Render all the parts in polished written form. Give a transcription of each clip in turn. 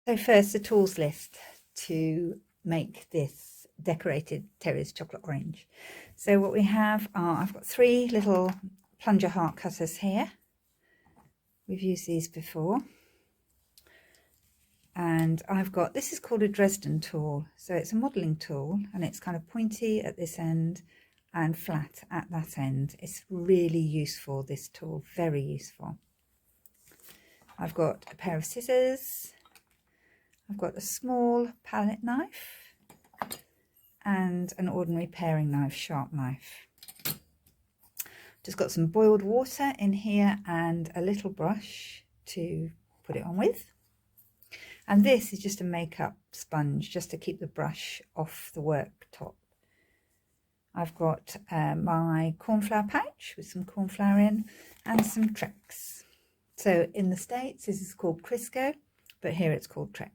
So first, the tools list to make this decorated Terry's chocolate orange. So what we have are, I've got 3 little plunger heart cutters here. We've used these before. And I've got, this is called a Dresden tool. So it's a modelling tool and it's kind of pointy at this end and flat at that end. It's really useful, this tool, very useful. I've got a pair of scissors. I've got a small palette knife and an ordinary paring knife, sharp knife. Just got some boiled water in here and a little brush to put it on with. And this is just a makeup sponge, just to keep the brush off the worktop. I've got my cornflour pouch with some cornflour in and some Trex. So in the States, this is called Crisco, but here it's called Trex.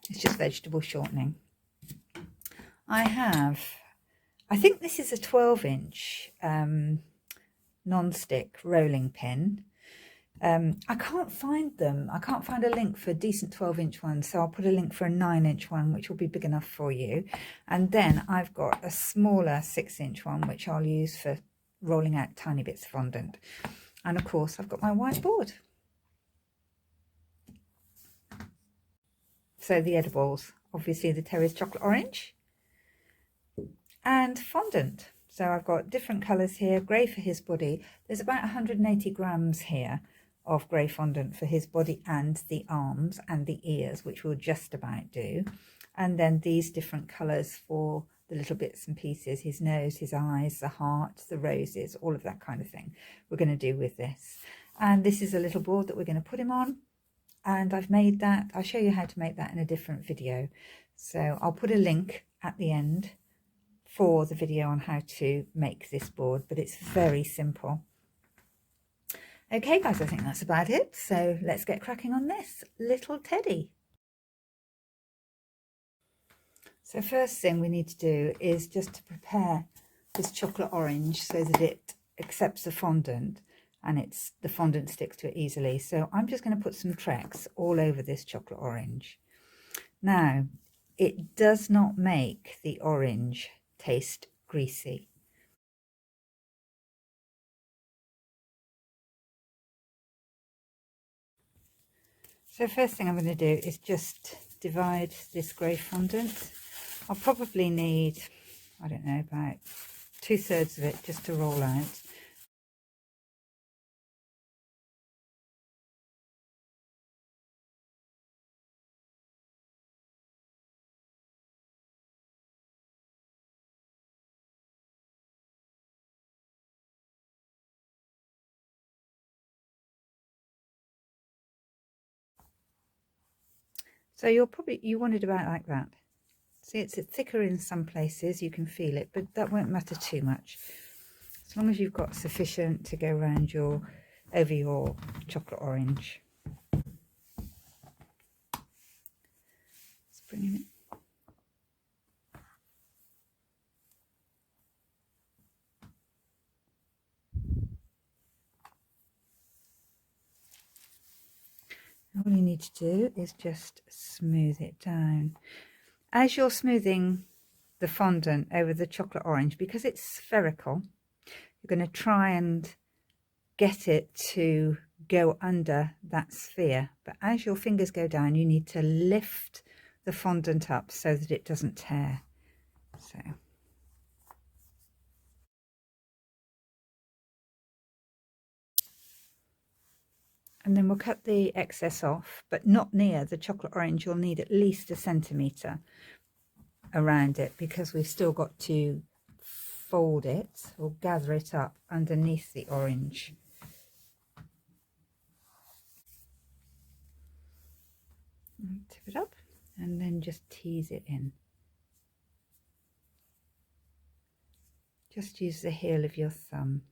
It's just vegetable shortening. I think this is a 12-inch non-stick rolling pin. I can't find them. I can't find a link for a decent 12-inch one, so I'll put a link for a 9-inch one, which will be big enough for you. And then I've got a smaller 6-inch one, which I'll use for rolling out tiny bits of fondant. And of course, I've got my whiteboard. So the edibles, obviously the Terry's chocolate orange and fondant. So I've got different colours here, grey for his body. There's about 180 grams here of grey fondant for his body and the arms and the ears, which we'll just about do. And then these different colours for the little bits and pieces, his nose, his eyes, the heart, the roses, all of that kind of thing we're going to do with this. And this is a little board that we're going to put him on. And I've made that. I'll show you how to make that in a different video. So I'll put a link at the end for the video on how to make this board, but it's very simple. Okay guys, I think that's about it. So let's get cracking on this little teddy. So first thing we need to do is just to prepare this chocolate orange so that it accepts the fondant and the fondant sticks to it easily. So I'm just going to put some Trex all over this chocolate orange. Now, it does not make the orange taste greasy. So first thing I'm going to do is just divide this grey fondant. I'll probably need, I don't know, about 2/3 of it just to roll out. So you want it about like that. See, it's thicker in some places, you can feel it, but that won't matter too much. As long as you've got sufficient to go around over your chocolate orange. Let's bring him in. All you need to do is just smooth it down. As you're smoothing the fondant over the chocolate orange, because it's spherical, you're going to try and get it to go under that sphere. But as your fingers go down, you need to lift the fondant up so that it doesn't tear. So. And then we'll cut the excess off, but not near the chocolate orange. You'll need at least 1 centimetre around it because we've still got to fold it or gather it up underneath the orange. Tip it up and then just tease it in. Just use the heel of your thumb.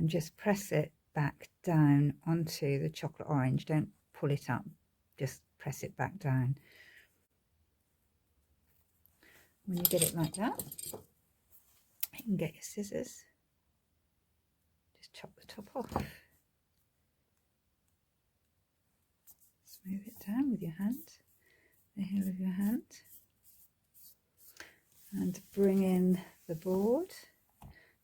And just press it back down onto the chocolate orange. Don't pull it up, just press it back down. When you get it like that, you can get your scissors, just chop the top off. heel of your hand and bring in the board.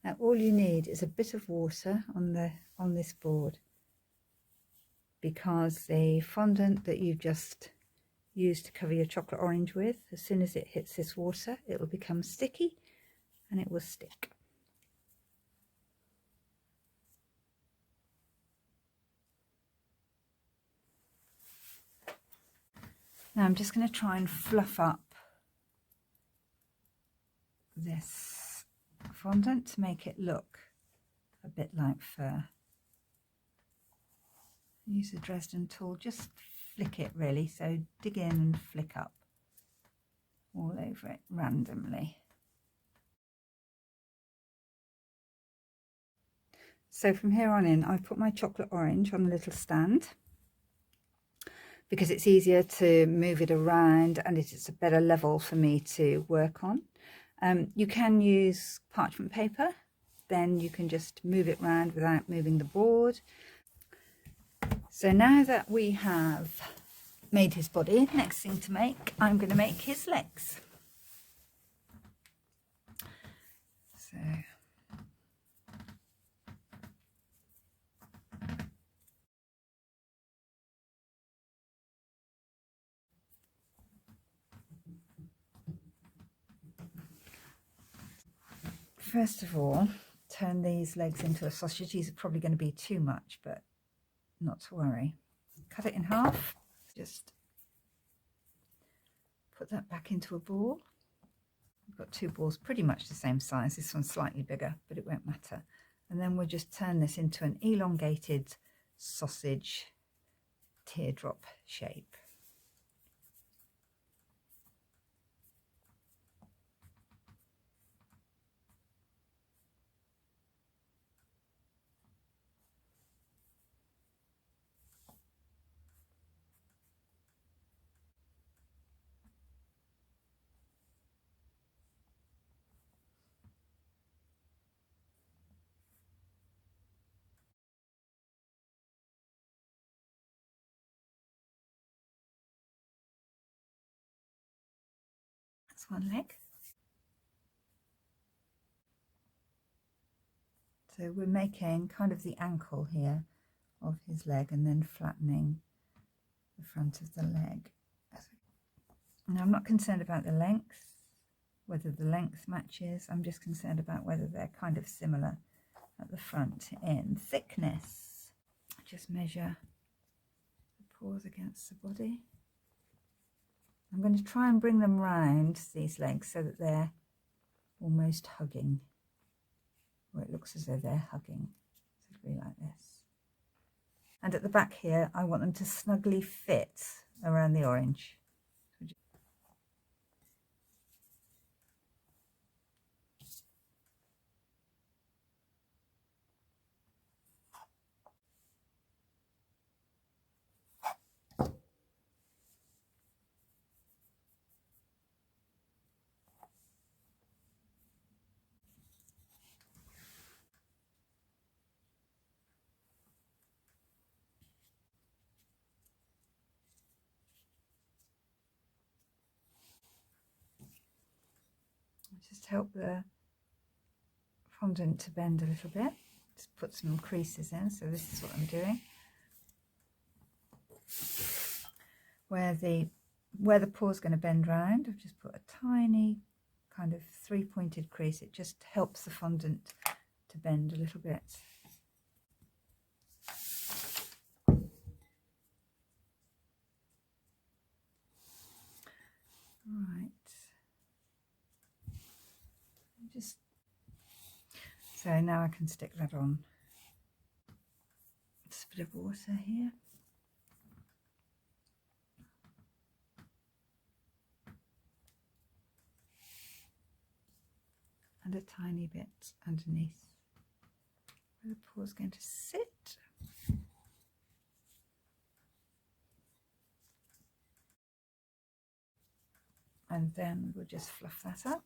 Now all you need is a bit of water on this board, because the fondant that you've just used to cover your chocolate orange with, as soon as it hits this water, it will become sticky and it will stick. Now I'm just going to try and fluff up this fondant to make it look a bit like fur. Use the Dresden tool, just flick it really, so dig in and flick up all over it randomly. So from here on in, I've put my chocolate orange on a little stand because it's easier to move it around and it's a better level for me to work on. You can use parchment paper, then you can just move it around without moving the board. So now that we have made his body, next thing to make, I'm going to make his legs. So first of all, turn these legs into a sausage. These are probably going to be too much, but not to worry. Cut it in half, just put that back into a ball. I've got two balls pretty much the same size. This one's slightly bigger, but it won't matter. And then we'll just turn this into an elongated sausage teardrop shape. That's one leg. So we're making kind of the ankle here of his leg and then flattening the front of the leg. Now I'm not concerned about the length, whether the length matches. I'm just concerned about whether they're kind of similar at the front in thickness. Just measure the paws against the body. I'm going to try and bring them round, these legs, so that they're almost hugging, or it looks as though they're hugging. So it'll be like this. And at the back here, I want them to snugly fit around the orange. Just help the fondant to bend a little bit. Just put some creases in, so this is what I'm doing. Where the paw is going to bend round, I've just put a tiny kind of three-pointed crease. It just helps the fondant to bend a little bit. Right. Just so now I can stick that on. Just a bit of water here. And a tiny bit underneath where the paw is going to sit. And then we'll just fluff that up.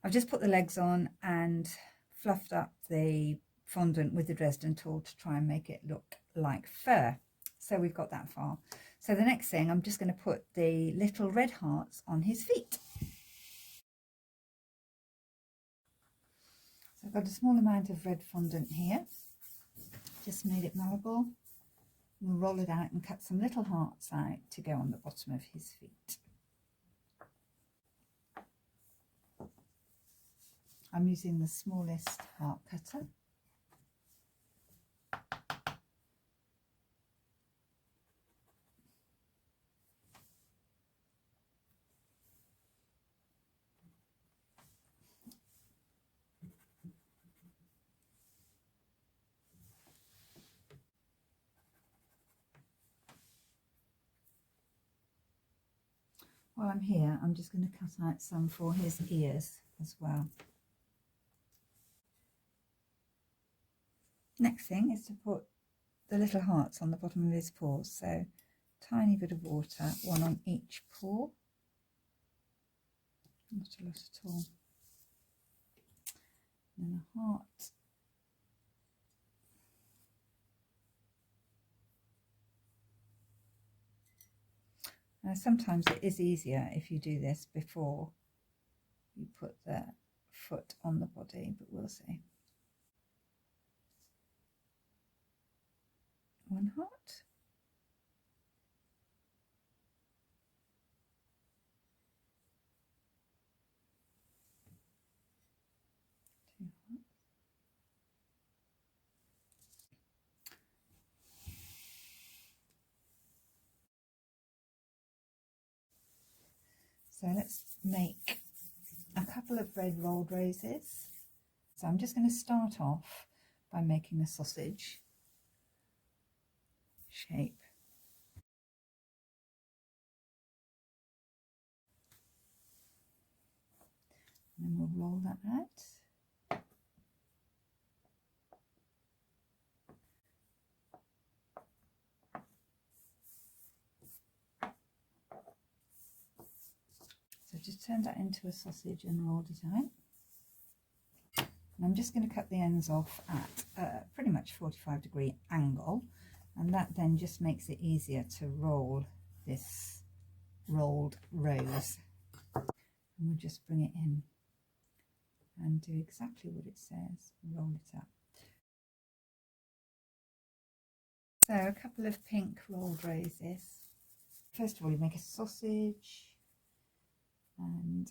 I've just put the legs on and fluffed up the fondant with the Dresden tool to try and make it look like fur. So we've got that far. So the next thing, I'm just going to put the little red hearts on his feet. So I've got a small amount of red fondant here. Just made it malleable. We'll roll it out and cut some little hearts out to go on the bottom of his feet. I'm using the smallest heart cutter. While I'm here, I'm just going to cut out some for his ears as well. Next thing is to put the little hearts on the bottom of his paws. So tiny bit of water, one on each paw. Not a lot at all. And then a heart. Now sometimes it is easier if you do this before you put the foot on the body, but we'll see. One heart. Two hearts. So let's make a couple of red rolled roses. So I'm just going to start off by making a sausage shape. And then we'll roll that out. So just turned that into a sausage and rolled it out. And I'm just going to cut the ends off at pretty much 45-degree angle, and that then just makes it easier to roll this rolled rose. And we'll just bring it in and do exactly what it says, roll it up. So a couple of pink rolled roses. First of all, you make a sausage, and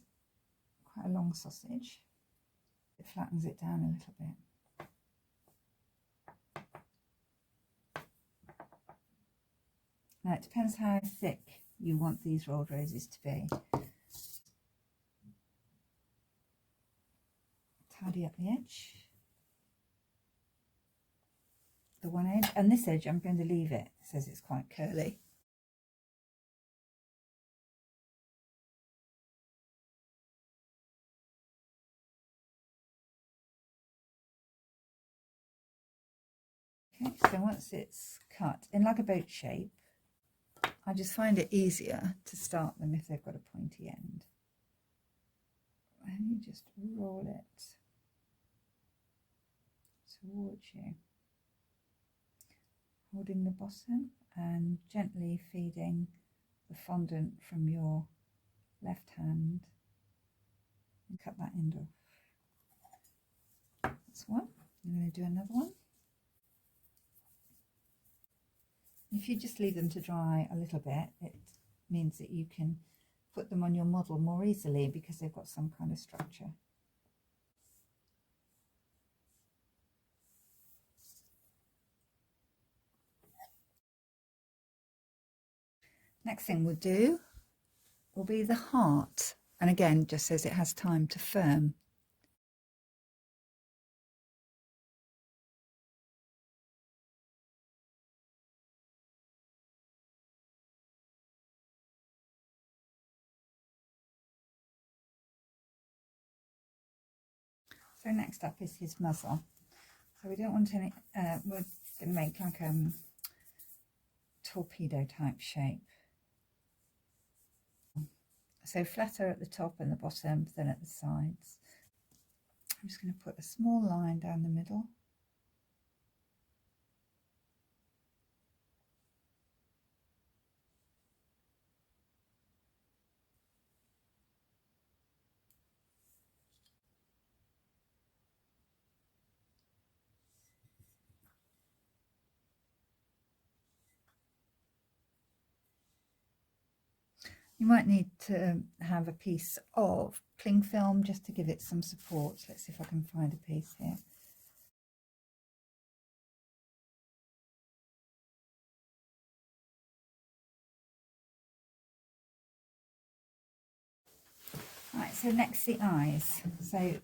quite a long sausage. It flattens it down a little bit. Now it depends how thick you want these rolled roses to be. Tidy up the edge, the one edge, and this edge I'm going to leave it. It says it's quite curly. Okay, so once it's cut in like a boat shape, I just find it easier to start them if they've got a pointy end. And you just roll it towards you, holding the bottom and gently feeding the fondant from your left hand, and cut that end off. That's one. I'm going to do another one. If you just leave them to dry a little bit, it means that you can put them on your model more easily because they've got some kind of structure. Next thing we'll do will be the heart, and again just says it has time to firm. So next up is his muzzle. So we don't want any, we're going to make like a torpedo type shape. So flatter at the top and the bottom, then at the sides. I'm just going to put a small line down the middle. You might need to have a piece of cling film just to give it some support. Let's see if I can find a piece here. Right, so next the eyes. So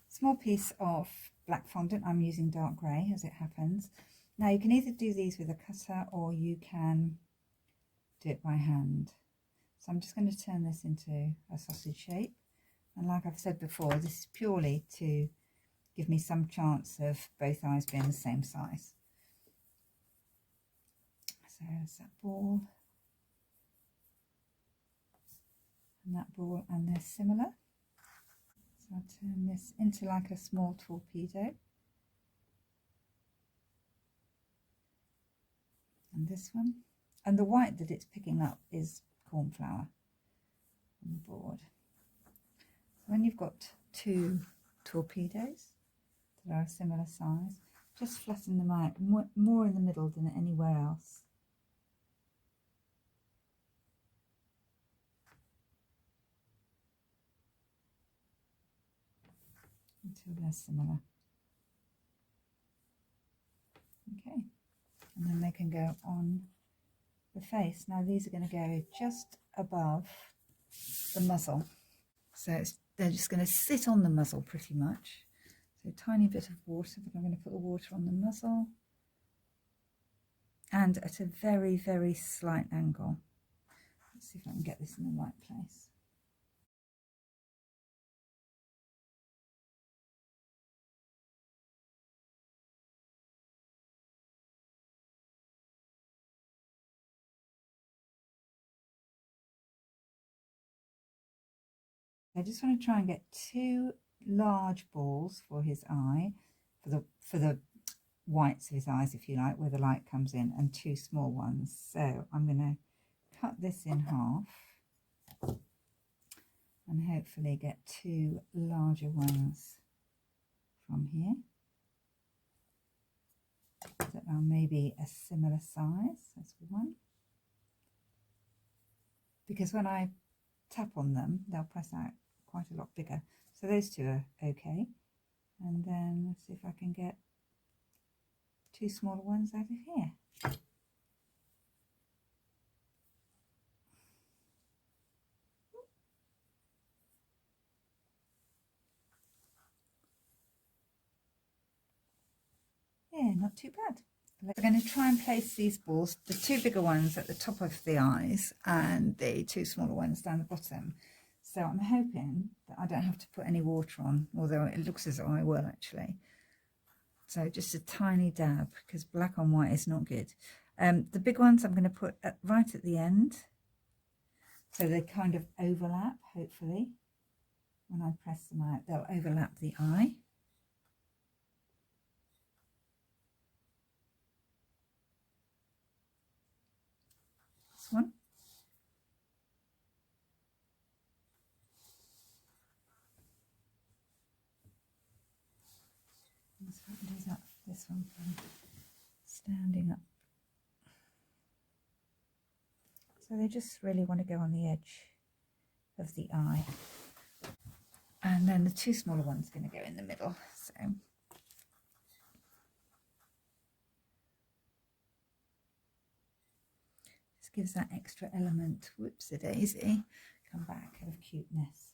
small piece of black fondant. I'm using dark grey as it happens. Now you can either do these with a cutter or you can do it by hand. So I'm just going to turn this into a sausage shape. And like I've said before, this is purely to give me some chance of both eyes being the same size. So there's that ball. And that ball, and they're similar. So I'll turn this into like a small torpedo. And this one. And the white that it's picking up is corn flour on the board. So when you've got two torpedoes that are a similar size, just flatten them out more in the middle than anywhere else. Until they're similar. Okay, and then they can go on the face. Now these are going to go just above the muzzle. So they're just going to sit on the muzzle pretty much. So a tiny bit of water, but I'm going to put the water on the muzzle. And at a very, very slight angle. Let's see if I can get this in the right place. I just want to try and get two large balls for his eye, for the whites of his eyes, if you like, where the light comes in, and two small ones. So I'm going to cut this in half and hopefully get two larger ones from here that are maybe a similar size. That's one. Because when I tap on them, they'll press out quite a lot bigger. So those two are okay. And then let's see if I can get two smaller ones out of here. Yeah, not too bad. We're going to try and place these balls, the two bigger ones at the top of the eyes and the two smaller ones down the bottom. So I'm hoping that I don't have to put any water on, although it looks as though I will actually. So just a tiny dab, because black on white is not good. The big ones I'm going to put right at the end, so they kind of overlap, hopefully. When I press them out, they'll overlap the eye. This one. Let's do that. This one standing up. So they just really want to go on the edge of the eye. And then the two smaller ones are going to go in the middle. So this gives that extra element, whoops-a-daisy, come back, of cuteness.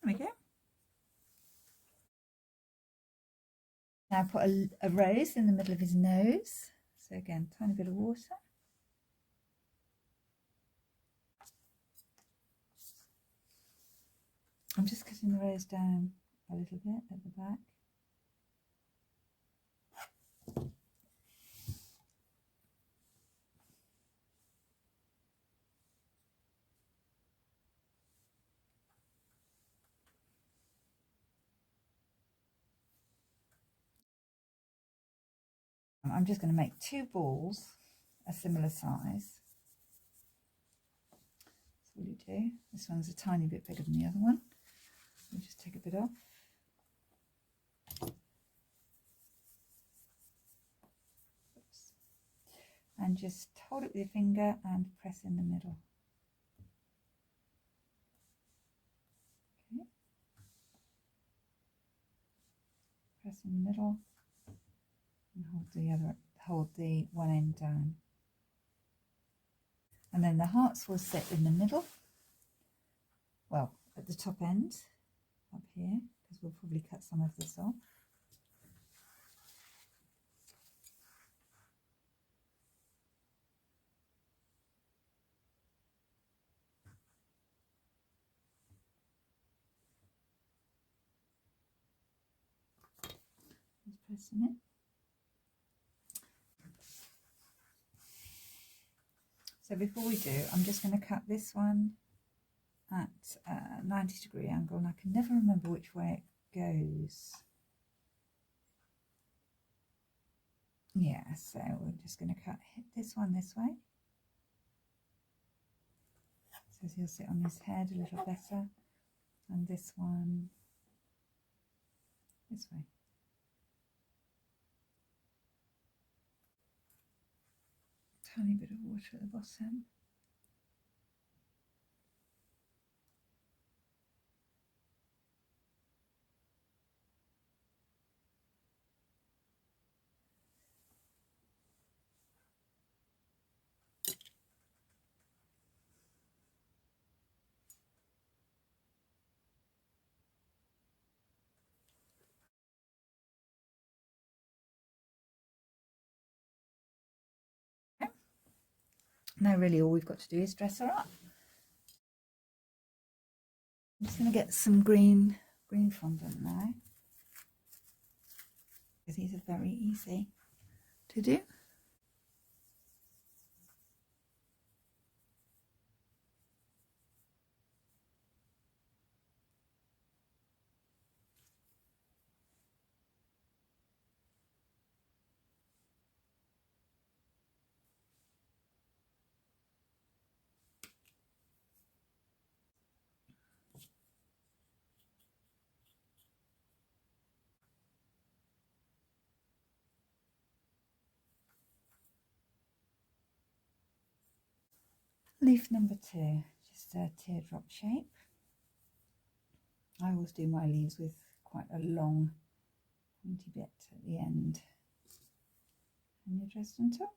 There we go. Now put a rose in the middle of his nose. So again, tiny bit of water. I'm just cutting the rose down a little bit at the back. I'm just going to make two balls a similar size. fully do. This one's a tiny bit bigger than the other one. We'll just take a bit off. Oops. And just hold it with your finger and press in the middle. Okay. Press in the middle and hold the one end down. And then the hearts will sit in the middle. Well, at the top end, up here, because we'll probably cut some of this off. Just pressing it. So before we do, I'm just going to cut this one at a 90-degree angle, and I can never remember which way it goes. Yeah, so we're just going to hit this one this way. So he'll sit on his head a little better, and this one this way. Tiny bit of water at the bottom. Now really all we've got to do is dress her up. I'm just going to get some green fondant now, because these are very easy to do. Leaf number 2, just a teardrop shape. I always do my leaves with quite a long pointy bit at the end. And your Dresden tool.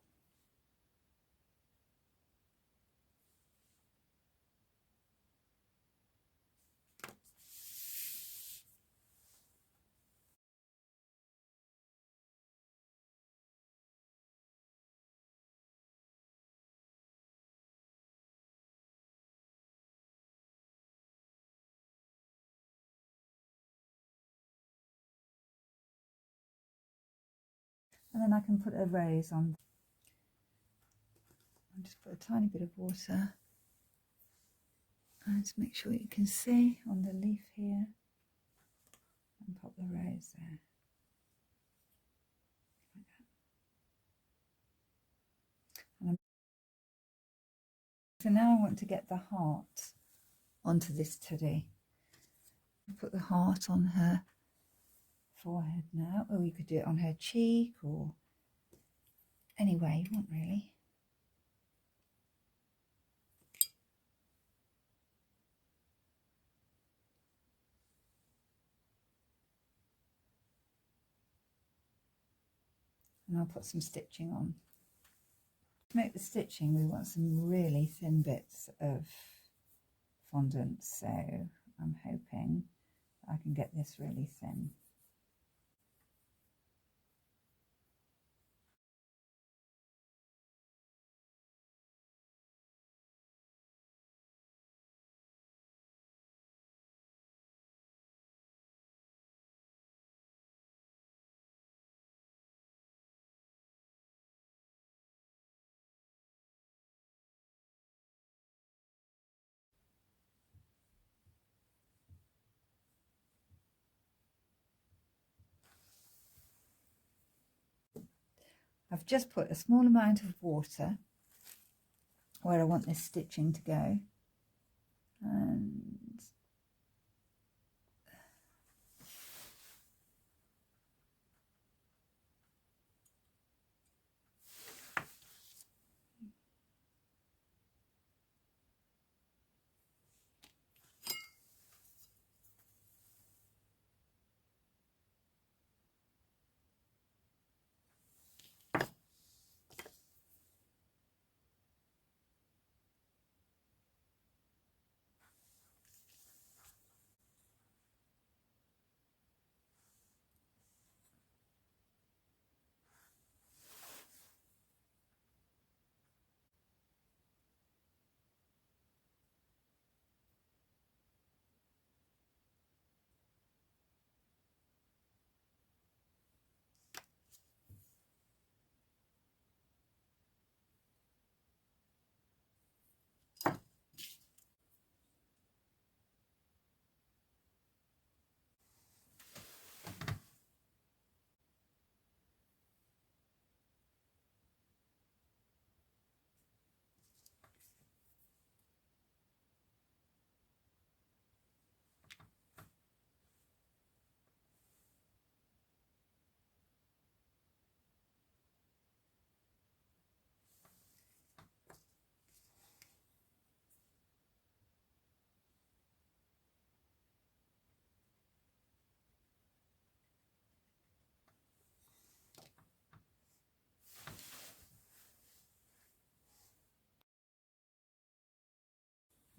And then I can put a rose on. I'll just put a tiny bit of water and just make sure you can see on the leaf here, and pop the rose there. Like that. So now I want to get the heart onto this teddy. I'll put the heart on her forehead now, or you could do it on her cheek, or any way you want really. And I'll put some stitching on. To make the stitching, we want some really thin bits of fondant, so I'm hoping I can get this really thin. I've just put a small amount of water where I want this stitching to go,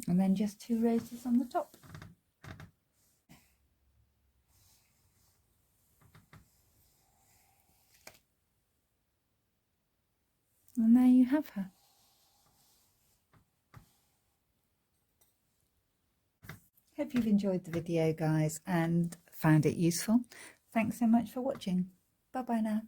And then just 2 roses on the top. And there you have her. Hope you've enjoyed the video, guys, and found it useful. Thanks so much for watching. Bye bye now.